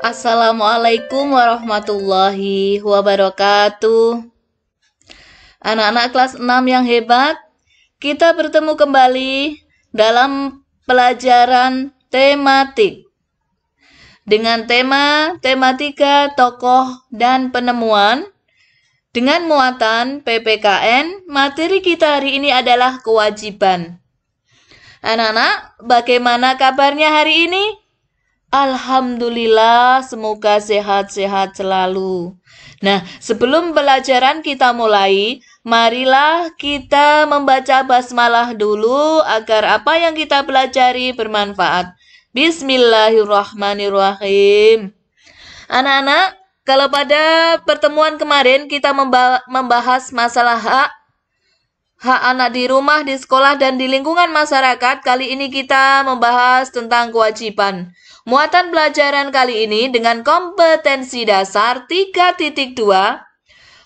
Assalamualaikum warahmatullahi wabarakatuh. Anak-anak kelas 6 yang hebat, kita bertemu kembali dalam pelajaran tematik. Dengan tematika tokoh dan penemuan, dengan muatan PPKN, materi kita hari ini adalah kewajiban. Anak-anak, bagaimana kabarnya hari ini? Alhamdulillah, semoga sehat-sehat selalu. Nah, sebelum pelajaran kita mulai, marilah kita membaca basmalah dulu agar apa yang kita pelajari bermanfaat. Bismillahirrahmanirrahim. Anak-anak, kalau pada pertemuan kemarin kita membahas masalah hak anak di rumah, di sekolah, dan di lingkungan masyarakat, kali ini kita membahas tentang kewajiban. Muatan pelajaran kali ini dengan kompetensi dasar 3.2,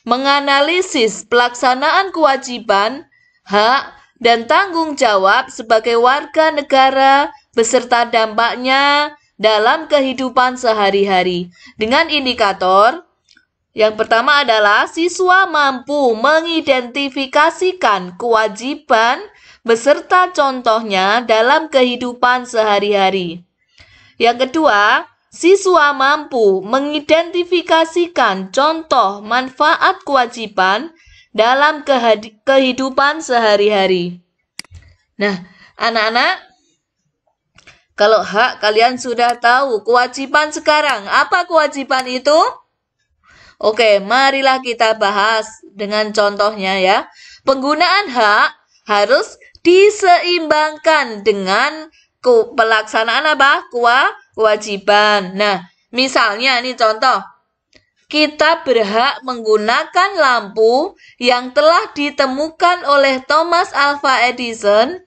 menganalisis pelaksanaan kewajiban, hak, dan tanggung jawab sebagai warga negara beserta dampaknya dalam kehidupan sehari-hari. Dengan indikator, yang pertama adalah siswa mampu mengidentifikasikan kewajiban beserta contohnya dalam kehidupan sehari-hari. Yang kedua, siswa mampu mengidentifikasikan contoh manfaat kewajiban dalam kehidupan sehari-hari. Nah, anak-anak, kalau hak kalian sudah tahu, kewajiban sekarang, apa kewajiban itu? Oke, marilah kita bahas dengan contohnya ya. Penggunaan hak harus diseimbangkan dengan pelaksanaan apa? Kewajiban. Nah, misalnya ini contoh. Kita berhak menggunakan lampu yang telah ditemukan oleh Thomas Alva Edison.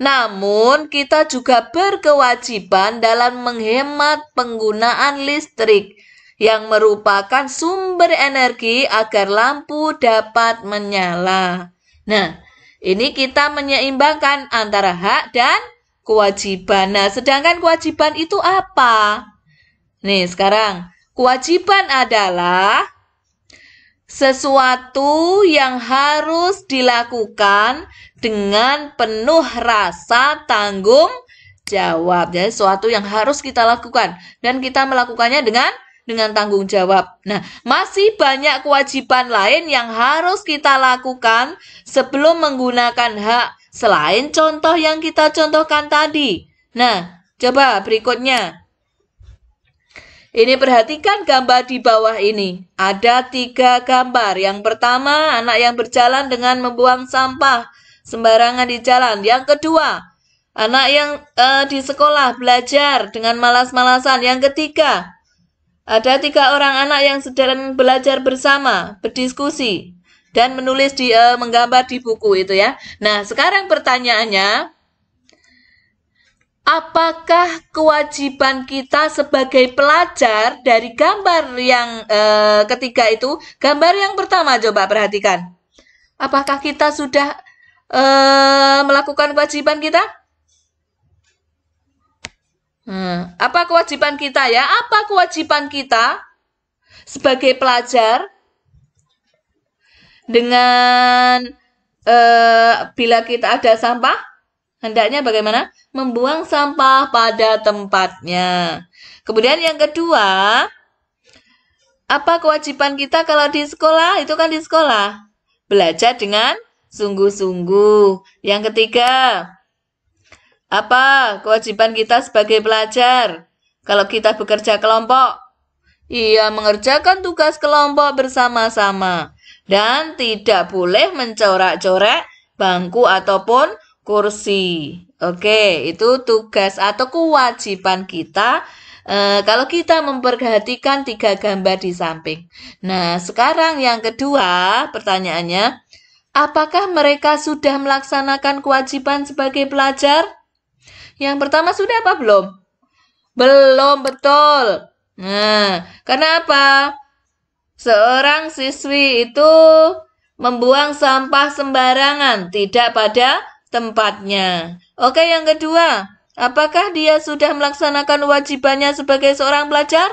Namun, kita juga berkewajiban dalam menghemat penggunaan listrik yang merupakan sumber energi agar lampu dapat menyala. Nah, ini kita menyeimbangkan antara hak dan kewajiban. Nah, sedangkan kewajiban itu apa? Nih, sekarang kewajiban adalah sesuatu yang harus dilakukan dengan penuh rasa tanggung jawab. Jadi, sesuatu yang harus kita lakukan dan kita melakukannya dengan tanggung jawab. Nah, masih banyak kewajiban lain yang harus kita lakukan sebelum menggunakan hak selain contoh yang kita contohkan tadi. Nah, coba berikutnya. Ini perhatikan gambar di bawah ini. Ada 3 gambar. Yang pertama, anak yang berjalan dengan membuang sampah sembarangan di jalan. Yang kedua, anak yang di sekolah belajar dengan malas-malasan. Yang ketiga, ada 3 orang anak yang sedang belajar bersama, berdiskusi, dan menulis menggambar di buku itu ya. Nah, sekarang pertanyaannya, apakah kewajiban kita sebagai pelajar dari gambar yang ketiga itu? Gambar yang pertama coba perhatikan. Apakah kita sudah melakukan kewajiban kita? Apa kewajiban kita ya? Apa kewajiban kita sebagai pelajar? Dengan bila kita ada sampah, hendaknya bagaimana? Membuang sampah pada tempatnya. Kemudian yang kedua, apa kewajiban kita kalau di sekolah? Itu kan di sekolah. Belajar dengan sungguh-sungguh. Yang ketiga, apa kewajiban kita sebagai pelajar? Kalau kita bekerja kelompok, iya, mengerjakan tugas kelompok bersama-sama. Dan tidak boleh mencorak-corak bangku ataupun kursi. Oke, itu tugas atau kewajiban kita kalau kita memperhatikan 3 gambar di samping. Nah, sekarang yang kedua pertanyaannya, apakah mereka sudah melaksanakan kewajiban sebagai pelajar? Yang pertama sudah apa belum? Belum, betul. Nah, karena apa? Seorang siswi itu membuang sampah sembarangan, tidak pada tempatnya. Oke, yang kedua, apakah dia sudah melaksanakan wajibannya sebagai seorang pelajar?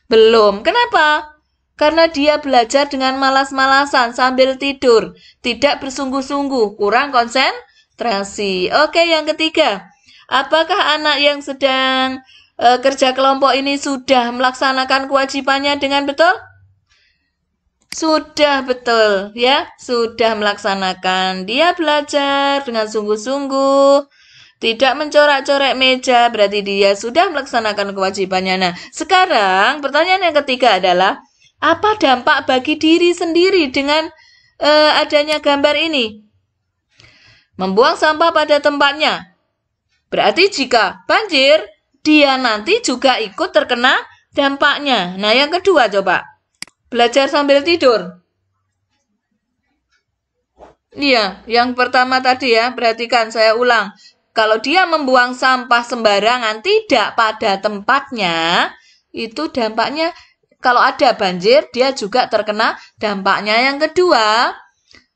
Belum. Kenapa? Karena dia belajar dengan malas-malasan sambil tidur, tidak bersungguh-sungguh, kurang konsentrasi. Oke, yang ketiga. Apakah anak yang sedang kerja kelompok ini sudah melaksanakan kewajibannya dengan betul? Sudah betul, ya. Sudah melaksanakan. Dia belajar dengan sungguh-sungguh. Tidak mencorak-corek meja, berarti dia sudah melaksanakan kewajibannya. Nah, sekarang pertanyaan yang ketiga adalah, apa dampak bagi diri sendiri dengan adanya gambar ini? Membuang sampah pada tempatnya. Berarti jika banjir, dia nanti juga ikut terkena dampaknya. Nah, yang kedua coba. Belajar sambil tidur. Iya, yang pertama tadi ya, perhatikan saya ulang. Kalau dia membuang sampah sembarangan tidak pada tempatnya, itu dampaknya kalau ada banjir, dia juga terkena dampaknya. Yang kedua,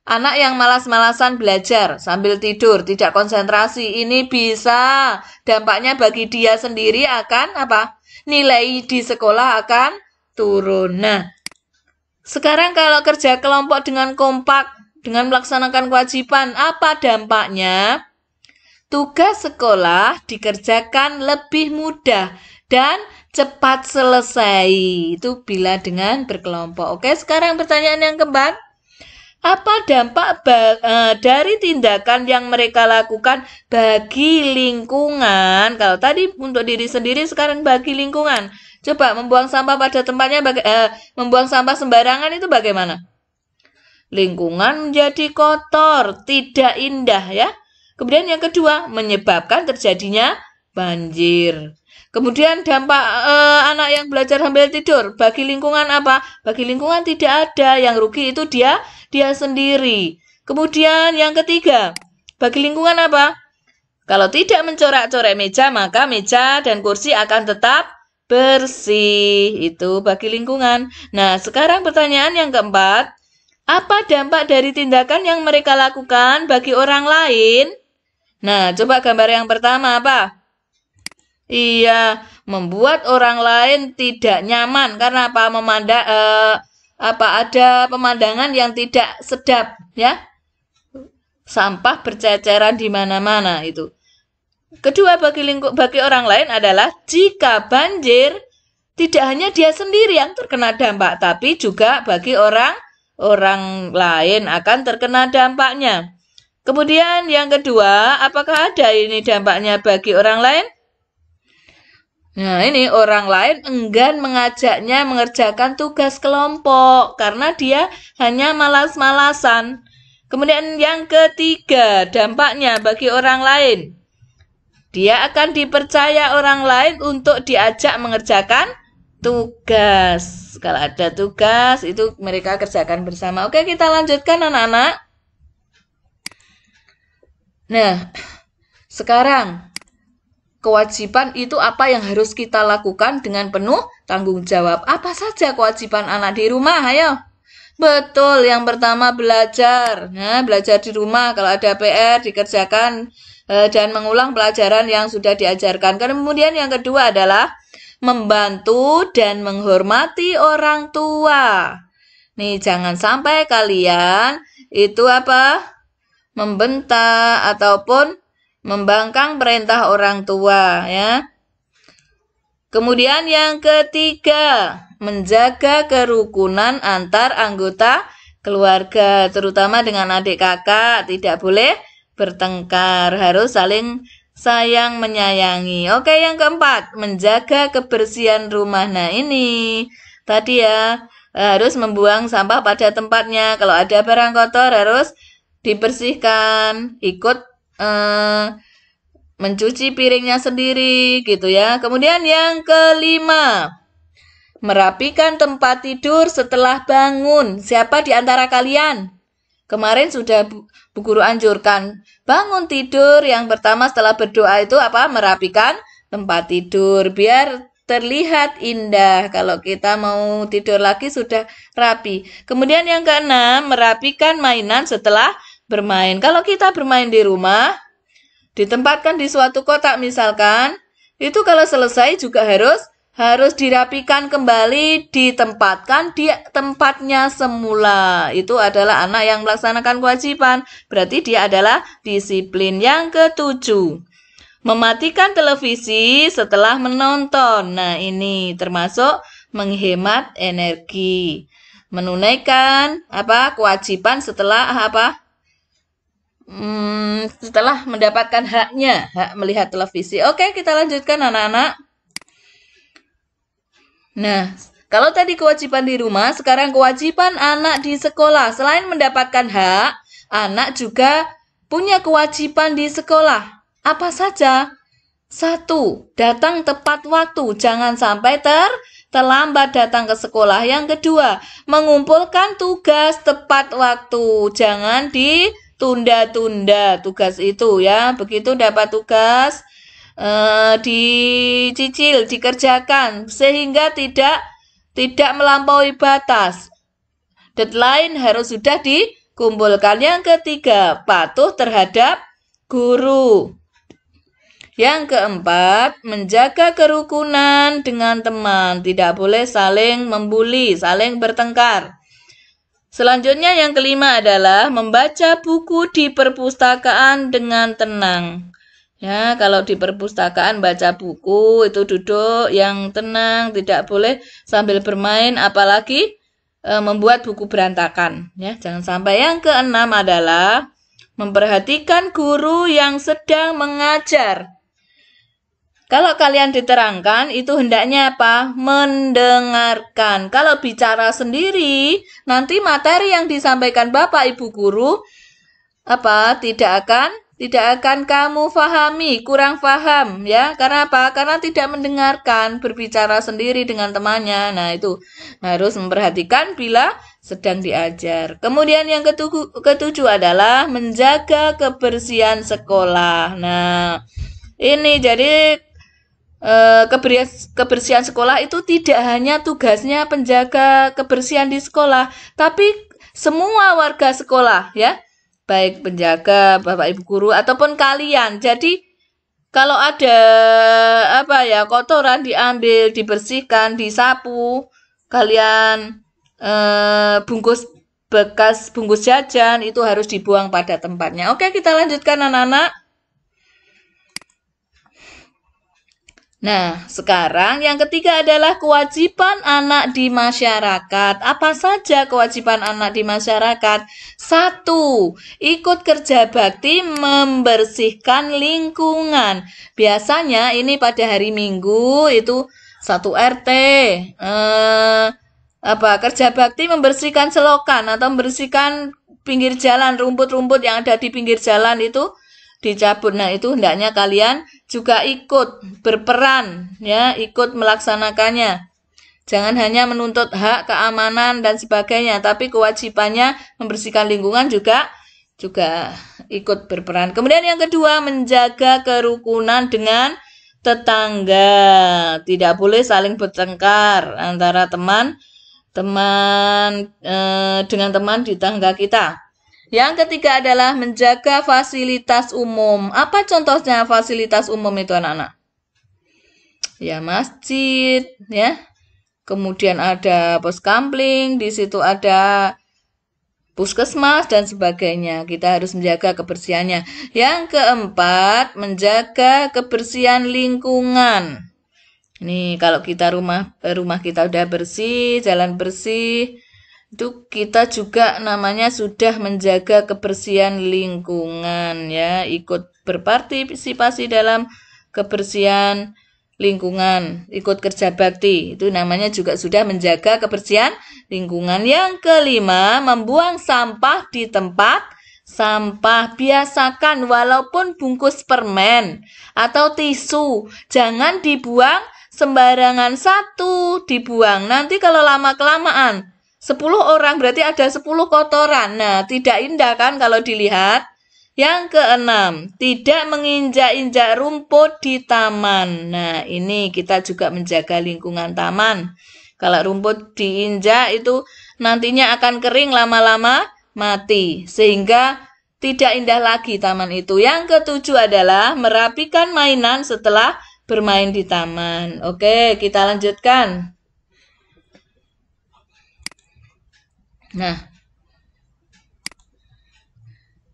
anak yang malas-malasan belajar sambil tidur, tidak konsentrasi, ini bisa dampaknya bagi dia sendiri akan apa? Nilai di sekolah akan turun. Nah, sekarang kalau kerja kelompok dengan kompak, dengan melaksanakan kewajiban, apa dampaknya? Tugas sekolah dikerjakan lebih mudah dan cepat selesai. Itu bila dengan berkelompok. Oke, sekarang pertanyaan yang keempat. Apa dampak dari tindakan yang mereka lakukan bagi lingkungan? Kalau tadi untuk diri sendiri, sekarang bagi lingkungan. Coba membuang sampah pada tempatnya, membuang sampah sembarangan itu bagaimana? Lingkungan menjadi kotor, tidak indah ya. Kemudian yang kedua, menyebabkan terjadinya banjir. Kemudian dampak anak yang belajar sambil tidur, bagi lingkungan apa? Bagi lingkungan tidak ada, yang rugi itu dia sendiri. Kemudian yang ketiga, bagi lingkungan apa? Kalau tidak mencorak-coret meja, maka meja dan kursi akan tetap bersih. Itu bagi lingkungan. Nah, sekarang pertanyaan yang keempat, apa dampak dari tindakan yang mereka lakukan bagi orang lain? Nah, coba gambar yang pertama apa? Iya, membuat orang lain tidak nyaman karena apa? Ada pemandangan yang tidak sedap, ya. Sampah berceceran di mana-mana itu. Kedua, bagi orang lain adalah jika banjir tidak hanya dia sendiri yang terkena dampak, tapi juga bagi orang lain akan terkena dampaknya. Kemudian yang kedua, apakah ada ini dampaknya bagi orang lain? Nah, ini orang lain enggan mengajaknya mengerjakan tugas kelompok karena dia hanya malas-malasan. Kemudian yang ketiga, dampaknya bagi orang lain. Dia akan dipercaya orang lain untuk diajak mengerjakan tugas. Kalau ada tugas, itu mereka kerjakan bersama. Oke, kita lanjutkan anak-anak. Nah, sekarang kewajiban itu apa yang harus kita lakukan dengan penuh tanggung jawab? Apa saja kewajiban anak di rumah? Ayo. Betul, yang pertama belajar. Nah, belajar di rumah. Kalau ada PR dikerjakan dan mengulang pelajaran yang sudah diajarkan. Kemudian yang kedua adalah membantu dan menghormati orang tua. Nih, jangan sampai kalian itu apa? Membentak ataupun membangkang perintah orang tua ya. Kemudian yang ketiga, menjaga kerukunan antar anggota keluarga, terutama dengan adik kakak, tidak boleh bertengkar, harus saling sayang menyayangi. Oke, yang keempat, menjaga kebersihan rumah. Nah, ini tadi ya, harus membuang sampah pada tempatnya. Kalau ada barang kotor harus dibersihkan, ikut mencuci piringnya sendiri gitu ya. Kemudian yang kelima, merapikan tempat tidur setelah bangun. Siapa di antara kalian? Kemarin sudah Bu Guru anjurkan, bangun tidur yang pertama setelah berdoa itu apa? Merapikan tempat tidur biar terlihat indah. Kalau kita mau tidur lagi sudah rapi. Kemudian yang keenam, merapikan mainan setelah bermain. Kalau kita bermain di rumah, ditempatkan di suatu kotak misalkan, itu kalau selesai juga harus harus dirapikan kembali, ditempatkan di tempatnya semula. Itu adalah anak yang melaksanakan kewajiban. Berarti dia adalah disiplin. Yang ketujuh, mematikan televisi setelah menonton. Nah, ini termasuk menghemat energi. Menunaikan kewajiban setelah setelah mendapatkan haknya, hak melihat televisi. Oke, kita lanjutkan anak-anak. Nah, kalau tadi kewajiban di rumah, sekarang kewajiban anak di sekolah. Selain mendapatkan hak, anak juga punya kewajiban di sekolah. Apa saja? 1. Datang tepat waktu. Jangan sampai terlambat datang ke sekolah. Yang kedua, mengumpulkan tugas tepat waktu. Jangan ditunda-tunda tugas itu ya. Begitu dapat tugas, dicicil, dikerjakan sehingga tidak melampaui batas. Deadline harus sudah dikumpulkan. Yang ketiga, patuh terhadap guru. Yang keempat, menjaga kerukunan dengan teman. Tidak boleh saling membuli, saling bertengkar. Selanjutnya yang kelima adalah membaca buku di perpustakaan dengan tenang. Ya, kalau di perpustakaan baca buku itu duduk yang tenang, tidak boleh sambil bermain, apalagi membuat buku berantakan. Ya, jangan sampai. Yang keenam adalah memperhatikan guru yang sedang mengajar. Kalau kalian diterangkan, itu hendaknya apa? Mendengarkan. Kalau bicara sendiri, nanti materi yang disampaikan Bapak Ibu guru tidak akan kamu pahami, kurang paham ya. Karena apa? Karena tidak mendengarkan, berbicara sendiri dengan temannya. Nah, itu harus memperhatikan bila sedang diajar. Kemudian yang ketujuh adalah menjaga kebersihan sekolah. Nah, ini jadi kebersihan sekolah itu tidak hanya tugasnya penjaga kebersihan di sekolah, tapi semua warga sekolah ya, baik penjaga, Bapak Ibu guru ataupun kalian. Jadi kalau ada kotoran diambil, dibersihkan, disapu, kalian bekas bungkus jajan itu harus dibuang pada tempatnya. Oke, kita lanjutkan anak-anak. Nah, sekarang yang ketiga adalah kewajiban anak di masyarakat. Apa saja kewajiban anak di masyarakat? 1. Ikut kerja bakti membersihkan lingkungan. Biasanya ini pada hari Minggu itu 1 RT kerja bakti membersihkan selokan atau membersihkan pinggir jalan, rumput-rumput yang ada di pinggir jalan itu dicabut. Nah, itu hendaknya kalian juga ikut berperan ya, ikut melaksanakannya. Jangan hanya menuntut hak, keamanan dan sebagainya, tapi kewajibannya membersihkan lingkungan juga ikut berperan. Kemudian yang kedua, menjaga kerukunan dengan tetangga. Tidak boleh saling bertengkar antara teman dengan teman di tetangga kita. Yang ketiga adalah menjaga fasilitas umum. Apa contohnya fasilitas umum itu anak-anak? Ya, masjid, ya. Kemudian ada pos kamling, di situ ada puskesmas dan sebagainya. Kita harus menjaga kebersihannya. Yang keempat, menjaga kebersihan lingkungan. Ini kalau kita rumah kita udah bersih, jalan bersih, itu kita juga namanya sudah menjaga kebersihan lingkungan ya, ikut berpartisipasi dalam kebersihan lingkungan, ikut kerja bakti, itu namanya juga sudah menjaga kebersihan lingkungan. Yang kelima, membuang sampah di tempat sampah. Biasakan walaupun bungkus permen atau tisu, jangan dibuang sembarangan, satu dibuang. Nanti kalau lama-kelamaan 10 orang berarti ada 10 kotoran. Nah, tidak indah kan kalau dilihat. Yang keenam, tidak menginjak-injak rumput di taman. Nah, ini kita juga menjaga lingkungan taman. Kalau rumput diinjak itu nantinya akan kering, lama-lama mati. Sehingga tidak indah lagi taman itu. Yang ketujuh adalah merapikan mainan setelah bermain di taman. Oke, kita lanjutkan. Nah,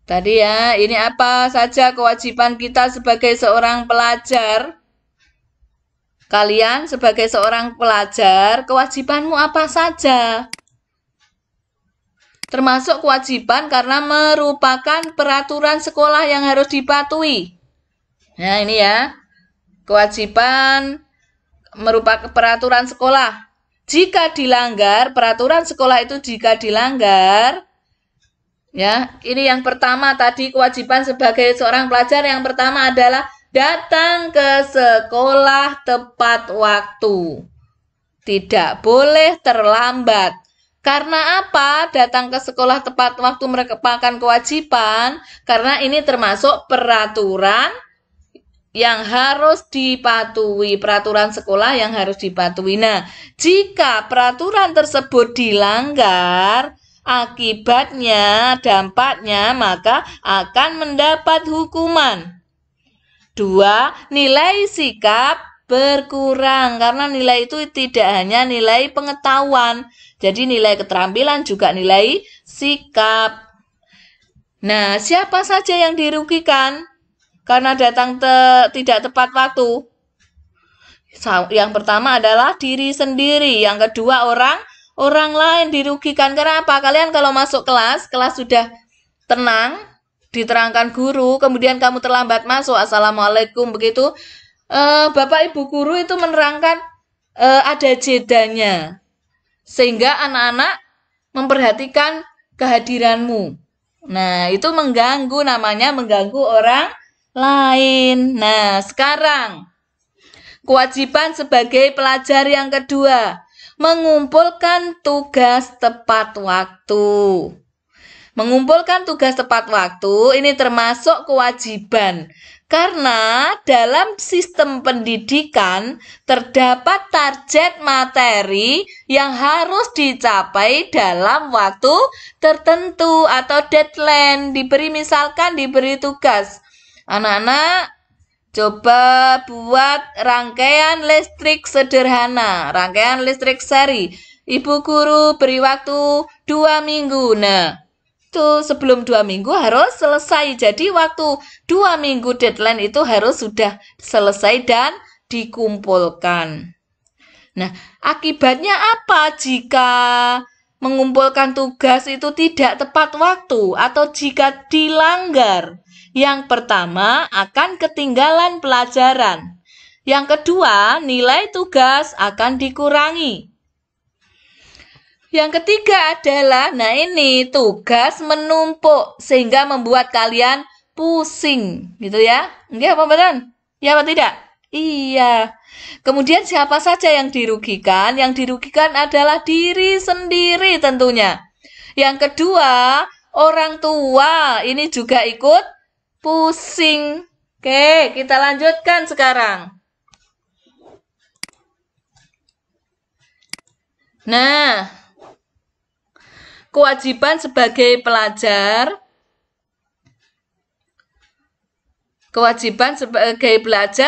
tadi ya, ini apa saja kewajiban kita sebagai seorang pelajar? Kalian sebagai seorang pelajar, kewajibanmu apa saja? Termasuk kewajiban karena merupakan peraturan sekolah yang harus dipatuhi. Nah, ini ya. Kewajiban merupakan peraturan sekolah. Jika dilanggar, peraturan sekolah itu jika dilanggar, ya, ini yang pertama tadi kewajiban sebagai seorang pelajar yang pertama adalah datang ke sekolah tepat waktu. Tidak boleh terlambat. Karena apa? Datang ke sekolah tepat waktu merupakan kewajiban, karena ini termasuk peraturan yang harus dipatuhi, peraturan sekolah yang harus dipatuhi. Nah, jika peraturan tersebut dilanggar, akibatnya, dampaknya, maka akan mendapat hukuman. 2. Nilai sikap berkurang, karena nilai itu tidak hanya nilai pengetahuan, jadi nilai keterampilan juga nilai sikap. Nah, siapa saja yang dirugikan karena datang tidak tepat waktu? Yang pertama adalah diri sendiri, yang kedua orang lain dirugikan. Kenapa? Kalian kalau masuk kelas sudah tenang, diterangkan guru, kemudian kamu terlambat masuk, assalamualaikum, begitu. Bapak Ibu guru itu menerangkan ada jedanya, sehingga anak-anak memperhatikan kehadiranmu. Nah, itu mengganggu, namanya mengganggu orang lain. Nah, sekarang kewajiban sebagai pelajar yang kedua, mengumpulkan tugas tepat waktu. Mengumpulkan tugas tepat waktu ini termasuk kewajiban. Karena dalam sistem pendidikan terdapat target materi yang harus dicapai dalam waktu tertentu atau deadline. Misalkan diberi tugas. Anak-anak coba buat rangkaian listrik sederhana, rangkaian listrik seri. Ibu guru beri waktu 2 minggu. Nah, sebelum 2 minggu harus selesai. Jadi waktu 2 minggu deadline itu harus sudah selesai dan dikumpulkan. Nah, akibatnya apa jika mengumpulkan tugas itu tidak tepat waktu atau jika dilanggar? Yang pertama, akan ketinggalan pelajaran. Yang kedua, nilai tugas akan dikurangi. Yang ketiga adalah, nah ini tugas menumpuk sehingga membuat kalian pusing, gitu ya. Enggak apa benar? Ya apa tidak? Iya. Kemudian siapa saja yang dirugikan? Yang dirugikan adalah diri sendiri tentunya. Yang kedua, orang tua ini juga ikut pusing. Oke, kita lanjutkan sekarang. Nah, kewajiban sebagai pelajar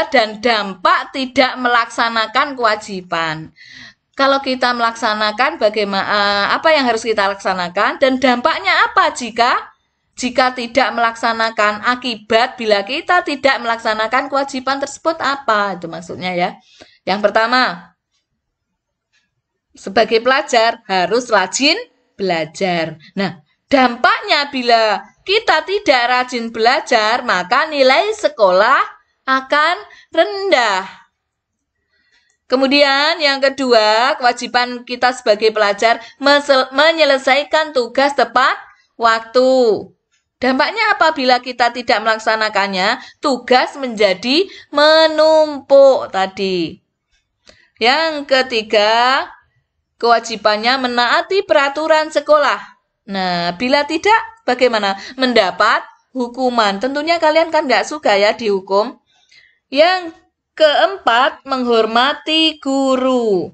dan dampak tidak melaksanakan kewajiban. Kalau kita melaksanakan, bagaimana? Apa yang harus kita laksanakan dan dampaknya apa jika tidak melaksanakan? Akibat bila kita tidak melaksanakan kewajiban tersebut apa? Itu maksudnya ya. Yang pertama, sebagai pelajar harus rajin belajar. Nah, dampaknya bila kita tidak rajin belajar, maka nilai sekolah akan rendah. Kemudian yang kedua, kewajiban kita sebagai pelajar menyelesaikan tugas tepat waktu. Dampaknya apabila kita tidak melaksanakannya, tugas menjadi menumpuk tadi. Yang ketiga, kewajibannya menaati peraturan sekolah. Nah, bila tidak, bagaimana? Mendapat hukuman. Tentunya kalian kan nggak suka ya dihukum. Yang keempat, menghormati guru.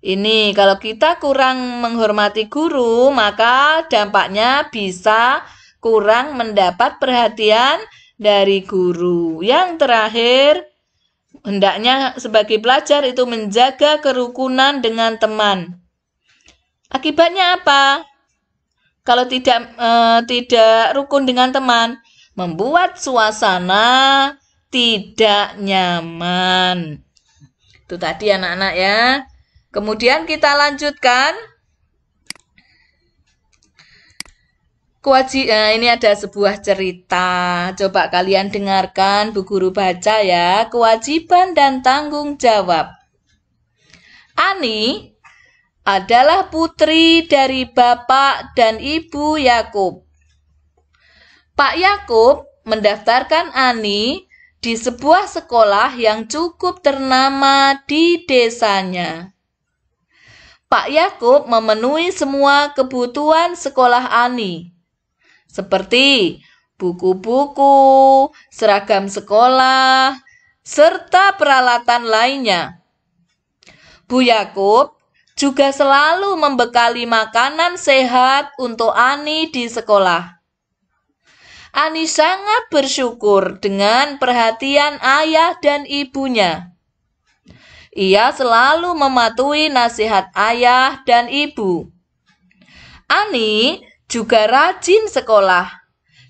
Ini kalau kita kurang menghormati guru, maka dampaknya bisa kurang mendapat perhatian dari guru. Yang terakhir, hendaknya sebagai pelajar itu menjaga kerukunan dengan teman. Akibatnya apa? Kalau tidak rukun dengan teman, membuat suasana tidak nyaman. Itu tadi anak-anak ya. Kemudian kita lanjutkan. Ini ada sebuah cerita. Coba kalian dengarkan, Bu Guru baca ya. Kewajiban dan tanggung jawab. Ani adalah putri dari Bapak dan Ibu Yakub. Pak Yakub mendaftarkan Ani di sebuah sekolah yang cukup ternama di desanya. Pak Yakub memenuhi semua kebutuhan sekolah Ani, seperti buku-buku, seragam sekolah, serta peralatan lainnya. Bu Yakub juga selalu membekali makanan sehat untuk Ani di sekolah. Ani sangat bersyukur dengan perhatian ayah dan ibunya. Ia selalu mematuhi nasihat ayah dan ibu. Ani juga rajin sekolah,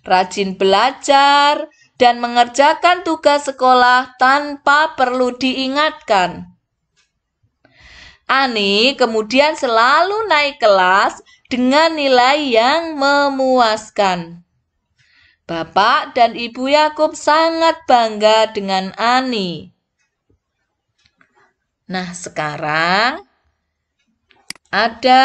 rajin belajar, dan mengerjakan tugas sekolah tanpa perlu diingatkan. Ani kemudian selalu naik kelas dengan nilai yang memuaskan. Bapak dan Ibu Yakub sangat bangga dengan Ani. Nah, sekarang ada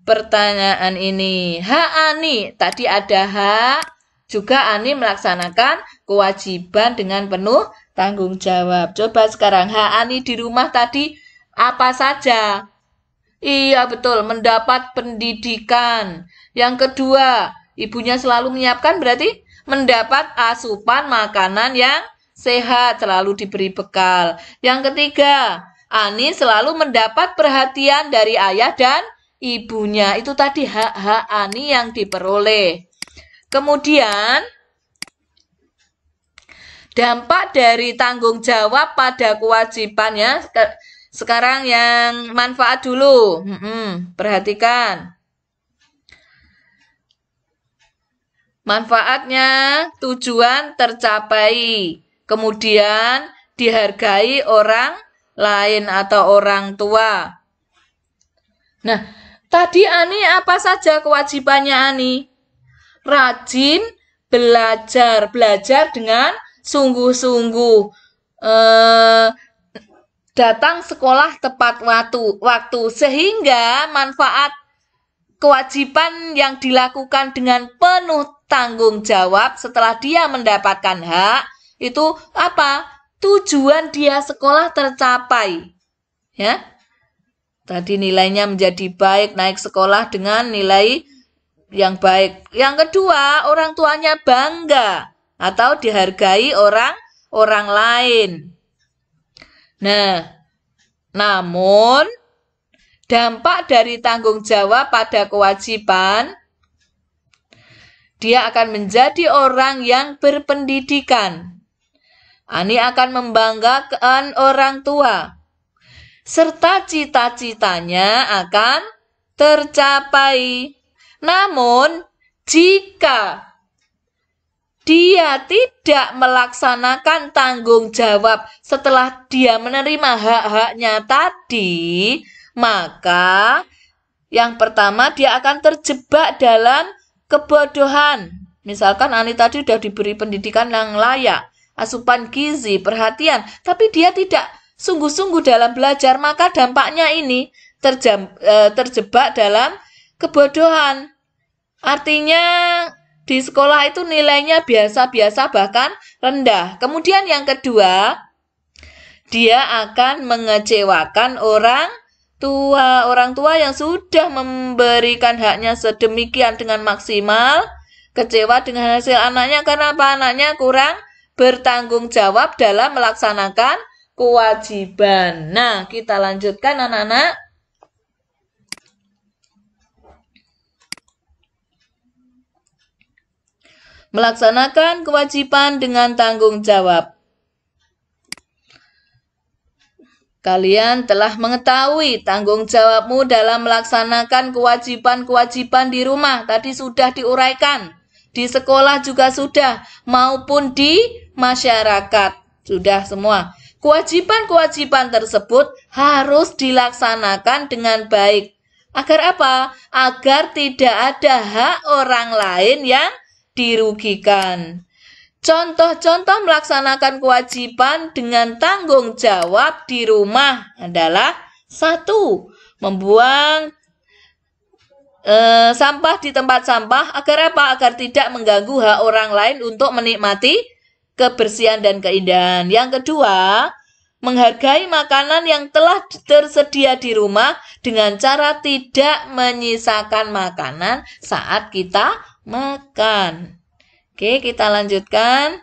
pertanyaan ini. Ani, tadi ada hak, juga Ani melaksanakan kewajiban dengan penuh tanggung jawab. Coba sekarang Ani di rumah tadi apa saja? Iya betul, mendapat pendidikan. Yang kedua, ibunya selalu menyiapkan berarti mendapat asupan makanan yang sehat, selalu diberi bekal. Yang ketiga, Ani selalu mendapat perhatian dari ayah dan ibunya. Itu tadi hak-hak Ani yang diperoleh. Kemudian, dampak dari tanggung jawab pada kewajibannya. Sekarang yang manfaat dulu. Perhatikan. Manfaatnya, tujuan tercapai. Kemudian dihargai orang lain atau orang tua. Nah, tadi Ani apa saja kewajibannya Ani? Rajin belajar. Belajar dengan sungguh-sungguh. Datang sekolah tepat waktu sehingga manfaat kewajiban yang dilakukan dengan penuh tanggung jawab setelah dia mendapatkan hak itu apa? Tujuan dia sekolah tercapai. Ya. Tadi nilainya menjadi baik, naik sekolah dengan nilai yang baik. Yang kedua, orang tuanya bangga atau dihargai orang lain. Nah, namun dampak dari tanggung jawab pada kewajiban, dia akan menjadi orang yang berpendidikan. Ani akan membanggakan orang tua, serta cita-citanya akan tercapai. Namun, jika dia tidak melaksanakan tanggung jawab setelah dia menerima hak-haknya tadi, maka yang pertama dia akan terjebak dalam kebodohan. Misalkan Ani tadi sudah diberi pendidikan yang layak, asupan gizi, perhatian, tapi dia tidak sungguh-sungguh dalam belajar, maka dampaknya ini terjebak dalam kebodohan. Artinya di sekolah itu nilainya biasa-biasa bahkan rendah. Kemudian yang kedua, dia akan mengecewakan orang tua yang sudah memberikan haknya sedemikian dengan maksimal, kecewa dengan hasil anaknya karena apa? Anaknya kurang bertanggung jawab dalam melaksanakan kewajiban. Nah, kita lanjutkan anak-anak. Melaksanakan kewajiban dengan tanggung jawab. Kalian telah mengetahui tanggung jawabmu dalam melaksanakan kewajiban-kewajiban di rumah. Tadi sudah diuraikan. Di sekolah juga sudah, maupun di masyarakat. Sudah semua. Kewajiban-kewajiban tersebut harus dilaksanakan dengan baik. Agar apa? Agar tidak ada hak orang lain yang dirugikan. Contoh-contoh melaksanakan kewajiban dengan tanggung jawab di rumah adalah 1. Membuang sampah di tempat sampah. Agar apa? Agar tidak mengganggu hak orang lain untuk menikmati kebersihan dan keindahan. Yang kedua, menghargai makanan yang telah tersedia di rumah dengan cara tidak menyisakan makanan saat kita makan. Oke, kita lanjutkan.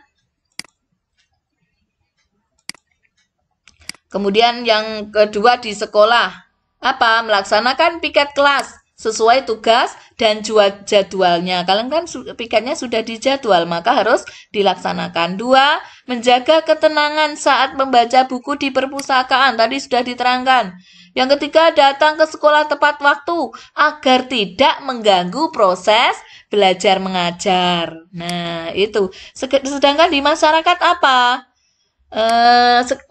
Kemudian yang kedua di sekolah. Apa? Melaksanakan piket kelas sesuai tugas dan jadwalnya. Kalian kan piketnya sudah dijadwal, maka harus dilaksanakan. 2. Menjaga ketenangan saat membaca buku di perpustakaan. Tadi sudah diterangkan. Yang ketiga, datang ke sekolah tepat waktu agar tidak mengganggu proses belajar mengajar. Nah, itu. Sedangkan di masyarakat apa?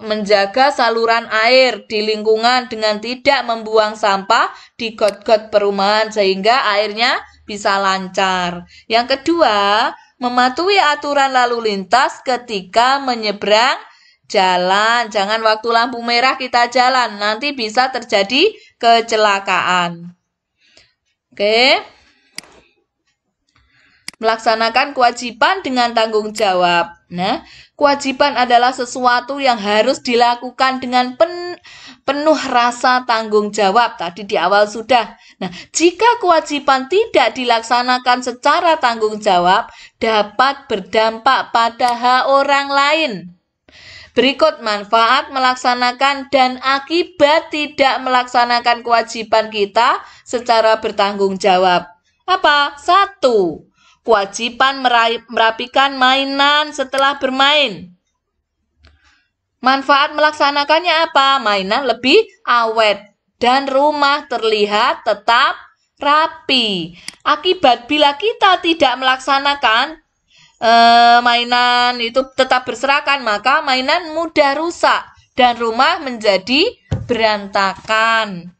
Menjaga saluran air di lingkungan dengan tidak membuang sampah di got-got perumahan sehingga airnya bisa lancar. Yang kedua, mematuhi aturan lalu lintas ketika menyeberang jalan. Jangan waktu lampu merah kita jalan, nanti bisa terjadi kecelakaan. Oke. Melaksanakan kewajiban dengan tanggung jawab. Nah, kewajiban adalah sesuatu yang harus dilakukan dengan penuh rasa tanggung jawab. Tadi di awal sudah. Nah, jika kewajiban tidak dilaksanakan secara tanggung jawab, dapat berdampak pada hak orang lain. Berikut manfaat melaksanakan dan akibat tidak melaksanakan kewajiban kita secara bertanggung jawab. Apa? 1. Kewajiban merapikan mainan setelah bermain. Manfaat melaksanakannya apa? Mainan lebih awet dan rumah terlihat tetap rapi. Akibat bila kita tidak melaksanakan mainan itu tetap berserakan, maka mainan mudah rusak dan rumah menjadi berantakan.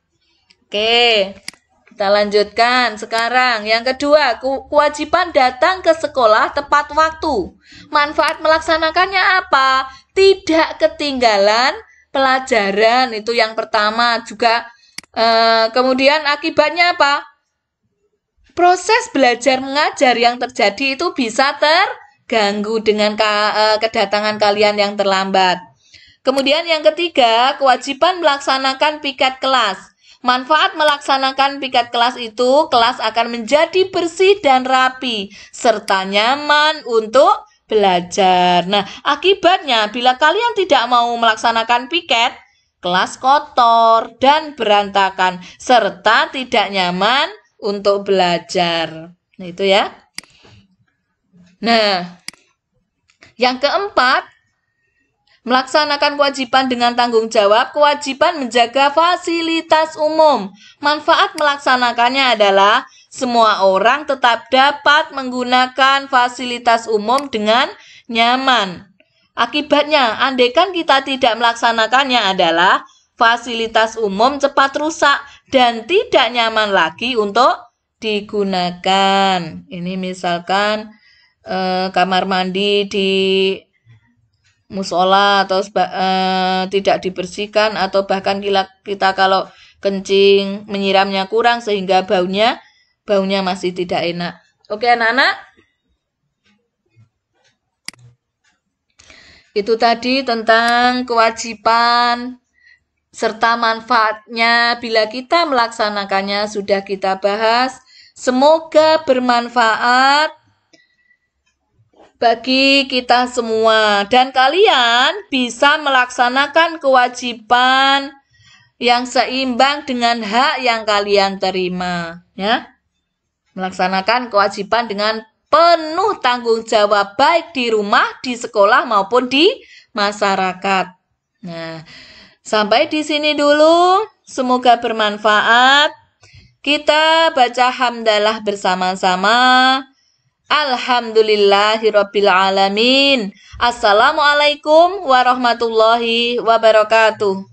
Oke. Kita lanjutkan sekarang. Yang kedua, kewajiban datang ke sekolah tepat waktu. Manfaat melaksanakannya apa? Tidak ketinggalan pelajaran. Itu yang pertama. Juga kemudian akibatnya apa? Proses belajar mengajar yang terjadi itu bisa terganggu dengan kedatangan kalian yang terlambat. Kemudian yang ketiga, kewajiban melaksanakan piket kelas. Manfaat melaksanakan piket kelas itu, kelas akan menjadi bersih dan rapi, serta nyaman untuk belajar. Nah, akibatnya bila kalian tidak mau melaksanakan piket, kelas kotor dan berantakan, serta tidak nyaman untuk belajar. Nah, itu ya. Nah, yang keempat, melaksanakan kewajiban dengan tanggung jawab, kewajiban menjaga fasilitas umum. Manfaat melaksanakannya adalah semua orang tetap dapat menggunakan fasilitas umum dengan nyaman. Akibatnya, andaikan kita tidak melaksanakannya adalah fasilitas umum cepat rusak dan tidak nyaman lagi untuk digunakan. Ini misalkan kamar mandi di musola atau tidak dibersihkan, atau bahkan kita kalau kencing menyiramnya kurang sehingga baunya masih tidak enak. Oke anak-anak, itu tadi tentang kewajiban serta manfaatnya bila kita melaksanakannya sudah kita bahas. Semoga bermanfaat bagi kita semua dan kalian bisa melaksanakan kewajiban yang seimbang dengan hak yang kalian terima, ya. Melaksanakan kewajiban dengan penuh tanggung jawab baik di rumah, di sekolah maupun di masyarakat. Nah, Sampai di sini dulu. Semoga bermanfaat. Kita baca hamdalah bersama-sama. Alhamdulillahirabbil alamin. Assalamualaikum warahmatullahi wabarakatuh.